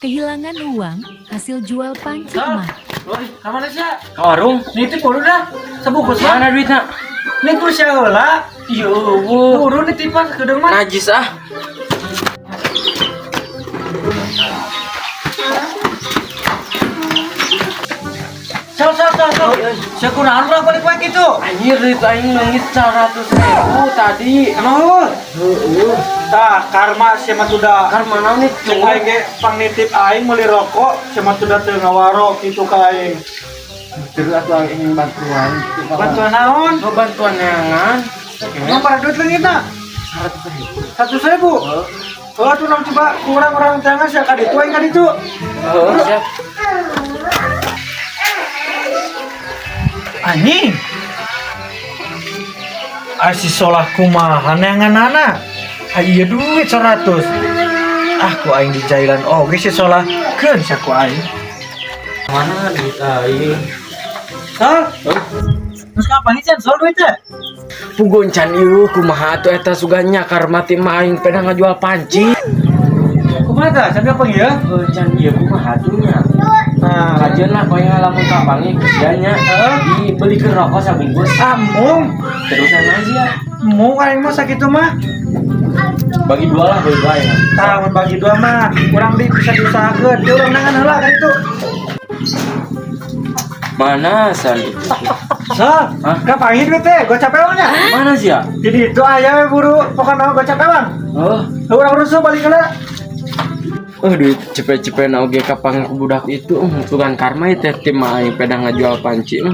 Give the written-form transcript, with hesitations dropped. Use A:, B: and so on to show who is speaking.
A: Kehilangan uang hasil jual panci
B: Sal,
A: mah.
B: oi, kamana sih?
C: Ka warung
B: Nitip kudu dah. Sebungkus
C: mana
B: mah.
C: duitna?
B: Ini ku sia heula.
C: Iya eueuh
B: Kudu nitipan kedeung mah.
C: najis ah.
B: Sal. Sia kunaon ulah balik wae kitu.
C: Anjir duit aing leungit 100.000 tadi.
B: Nuhun.
C: Heueuh.
B: Tah, karma sia mah tuda.
C: Kan mana nih
B: Cek aing ge pangnitip aing meuli rokok, sia mah tuda teu ngawaro kitu ka aing.
C: terus atuh ingin bantuan.
B: Bantuan naon?
C: Oh, bantuan neangan.
B: Emang para duit leungitna? 100.000. Oh, atuh nang coba kurang orang tengah sia ka ditu aing ka ditu.
C: Heeh, siap.
B: Anjing. Asi solah kumaha neanganana. Aya duit 100. Ah, ku aing di jailan oge si solah keun sia ku aing.
C: Mana duit aing?
B: Sal. Terus kapan ini sol duitnya?
C: Pugun can ieu kumaha atuh eta suganya karma ti mah aing peda ngajual panci.
B: Kumaha tah? Sampai apa ya?
C: Heuh can ieu kumaha atuh nya?
B: Nah,
C: Kajeun lah poe ngalamun kapangi kerjanya dibelikeun rokok sabungkus.
B: amung.
C: Terusan aja.
B: Mau aing mah sakitu mah.
C: Bagi dua lah bagi ya.
B: Tah mun bagi dua mah kurang di bisa diusahakeun. Dia urang nangan heula ka ditu.
C: Mana san?
B: Sal,
C: Hah?
B: kapan duit teh? Gocap ewangnya.
C: Mana sih ya?
B: Jadi itu aya we buru pokona gocap ewang.
C: Oh,
B: Urang rusuh balik heula.
C: duit cepet-cepet oge kapang budak itu tugan karma itu tim aing peda ngajual panci.